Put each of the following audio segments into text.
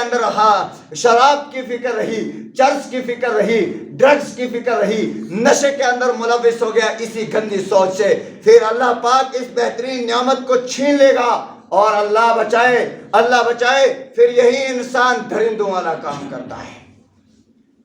اندر شراب کی فکر رہی، چرس کی فکر رہی، ڈرگز کی فکر رہی، نشے کے اندر ملوث ہو گیا اسی گندی سوچ سے، پھر اللہ پاک اس بہترین نعمت کو چھین لے گا، اور اللہ بچائے پھر یہی انسان درندوں والا کام کرتا ہے۔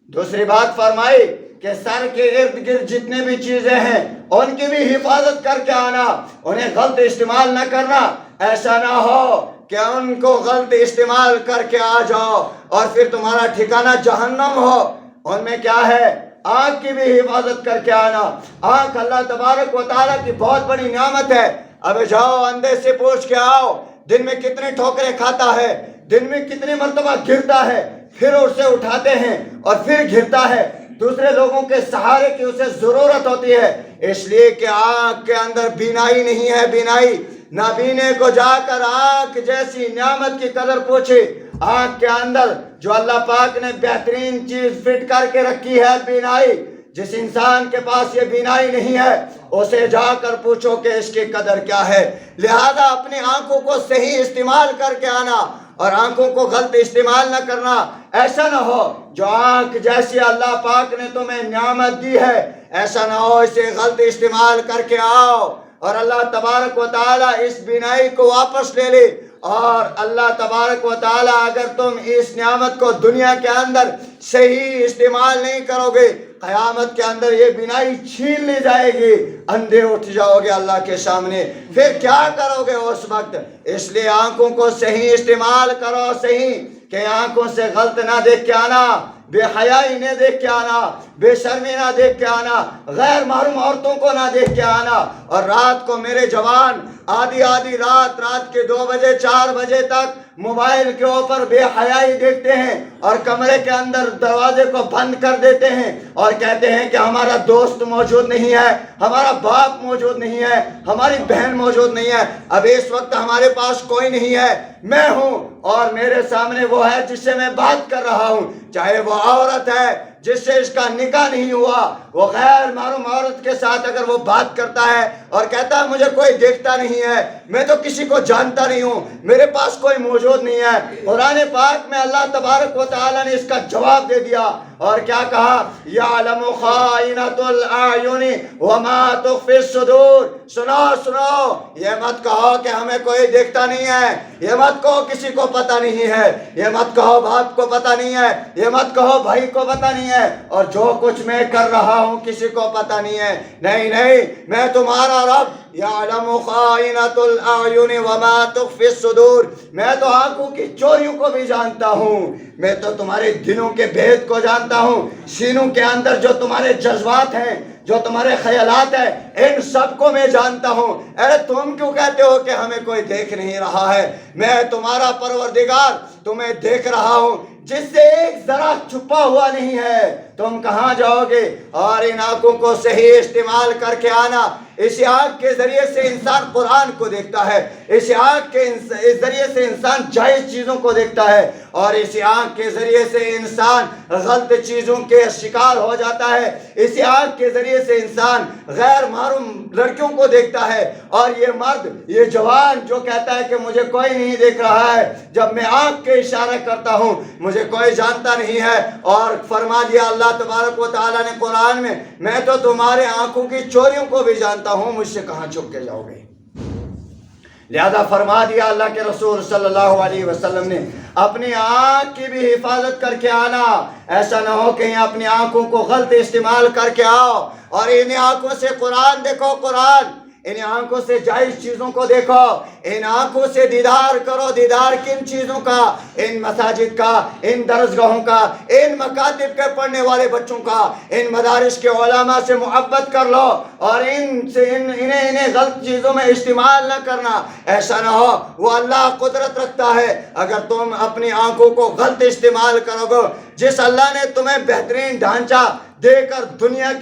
دوسری بات فرمائی کہ سر کے ارد گرد جتنے بھی چیزیں ہیں ان کی بھی حفاظت کر کے آنا، انہیں غلط استعمال نہ کرنا، ایسا نہ ہو کہ ان کو غلط استعمال کر کے آ جاؤ اور پھر تمہارا ٹھکانہ جہنم ہو۔ ان میں کیا ہے؟ آنکھ کی بھی حفاظت کر کے آنا۔ آنکھ اللہ تبارک و تعالیٰ کی بہت بڑی نعمت ہے۔ اب جاؤ اندھے سے پوچھ کے آؤ دن میں کتنے ٹھوکریں کھاتا ہے، دن میں کتنی مرتبہ گرتا ہے، پھر اسے اٹھاتے ہیں اور پھر گرتا ہے۔ دوسرے لوگوں کے سہارے کی اسے ضرورت ہوتی ہے، اس لیے کہ آنکھ کے اندر بینائی نہیں ہے۔ بینائی نابینے کو جا کر آنکھ جیسی نعمت کی قدر پوچھے۔ آنکھ کے اندر جو اللہ پاک نے بہترین چیز فٹ کر کے رکھی ہے، بینائی، جس انسان کے پاس یہ بینائی نہیں ہے اسے جا کر پوچھو کہ اس کی قدر کیا ہے۔ لہذا اپنی آنکھوں کو صحیح استعمال کر کے آنا اور آنکھوں کو غلط استعمال نہ کرنا۔ ایسا نہ ہو جو آنکھ جیسی اللہ پاک نے تمہیں نعمت دی ہے، ایسا نہ ہو اسے غلط استعمال کر کے آؤ اور اللہ تبارک و تعالیٰ اس بینائی کو واپس لے لے۔ اور اللہ تبارک و تعالیٰ اگر تم اس نعمت کو دنیا کے اندر صحیح استعمال نہیں کرو گے، قیامت کے اندر یہ بینائی چھین لی جائے گی، اندھے اٹھ جاؤ گے اللہ کے سامنے، پھر کیا کرو گے اس وقت؟ اس لیے آنکھوں کو صحیح استعمال کرو، صحیح کہ آنکھوں سے غلط نہ دیکھ کے آنا، بے حیائی نہ دیکھ کے آنا، بے شرمی نہ دیکھ کے آنا، غیر محرم عورتوں کو نہ دیکھ کے آنا۔ اور رات کو میرے جوان آدھی رات کے 2 بجے 4 بجے تک موبائل کے اوپر بے حیائی دیکھتے ہیں اور کمرے کے اندر دروازے کو بند کر دیتے ہیں اور کہتے ہیں کہ ہمارا دوست موجود نہیں ہے، ہمارا باپ موجود نہیں ہے، ہماری بہن موجود نہیں ہے، اب اس وقت ہمارے پاس کوئی نہیں ہے، میں ہوں اور میرے سامنے وہ ہے جس سے میں بات کر رہا ہوں، چاہے وہ عورت ہے جس سے اس کا نکاح نہیں ہوا، وہ غیر محرم عورت کے ساتھ اگر وہ بات کرتا ہے اور کہتا ہے مجھے کوئی دیکھتا نہیں ہے، میں تو کسی کو جانتا نہیں ہوں، میرے پاس کوئی موجود نہیں ہے، قرآن پاک میں اللہ تبارک و تعالیٰ نے اس کا جواب دے دیا اور کیا کہا؟ یعلم خائنۃ الاعین وما تخفی الصدور۔ سنو، یہ مت کہو کہ ہمیں کوئی دیکھتا نہیں ہے، یہ مت کہو کسی کو پتہ نہیں ہے، یہ مت کہو باپ کو پتہ نہیں ہے، یہ مت کہو بھائی کو پتہ نہیں ہے، اور جو کچھ میں کر رہا ہوں کسی کو پتہ نہیں ہے۔ نہیں، میں تمہارا رب یعلم خائنۃ الاعین وما تخفی الصدور، میں تو آنکھوں کی چوریوں کو بھی جانتا ہوں، میں تو تمہارے دلوں کے بھید کو جانتا ہوں، سینوں کے اندر جو تمہارے جذبات ہیں، جو تمہارے خیالات ہیں، ان سب کو میں جانتا ہوں۔ ارے تم کیوں کہتے ہو کہ ہمیں کوئی دیکھ نہیں رہا ہے؟ میں تمہارا پروردگار تمہیں دیکھ رہا ہوں، جس سے ایک ذرا چھپا ہوا نہیں ہے۔ تم کہاں جاؤ گے؟ اور ان آنکھوں کو صحیح استعمال کر کے آنا۔ اس آنکھ کے ذریعے سے انسان قرآن کو دیکھتا ہے، اس آنکھ کے ذریعے سے انسان جائز چیزوں کو دیکھتا ہے، اور اس آنکھ کے ذریعے سے انسان غلط چیزوں کے شکار ہو جاتا ہے، اس آنکھ کے ذریعے سے انسان غیر محرم لڑکیوں کو دیکھتا ہے۔ اور یہ مرد، یہ جوان جو کہتا ہے کہ مجھے کوئی نہیں دیکھ رہا ہے، جب میں آنکھ کے اشارہ کرتا ہوں مجھے کوئی جانتا نہیں ہے، اور فرما دیا اللہ تبارک و تعالیٰ نے قرآن میں تو تمہارے آنکھوں کی چوریوں کو بھی جانتا ہوں، مجھ سے کہاں چھپ کے جاؤ گے؟ لہذا فرما دیا اللہ کے رسول صلی اللہ علیہ وسلم نے اپنی آنکھ کی بھی حفاظت کر کے آنا۔ ایسا نہ ہو کہ اپنی آنکھوں کو غلط استعمال کر کے آؤ اور ان آنکھوں سے قرآن دیکھو، قرآن، ان آنکھوں سے جائز چیزوں کو دیکھو، ان آنکھوں سے دیدار کرو۔ دیدار کن چیزوں کا؟ ان مساجد کا، ان درسگاہوں کا، ان مکاتب کے پڑھنے والے بچوں کا، ان مدارس کے علماء سے محبت کر لو اور انہیں غلط چیزوں میں استعمال نہ کرنا۔ ایسا نہ ہو، وہ اللہ قدرت رکھتا ہے اگر تم اپنی آنکھوں کو غلط استعمال کرو گے۔ جس اللہ نے تمہیں بہترین ڈھانچہ دے کر دنیا کے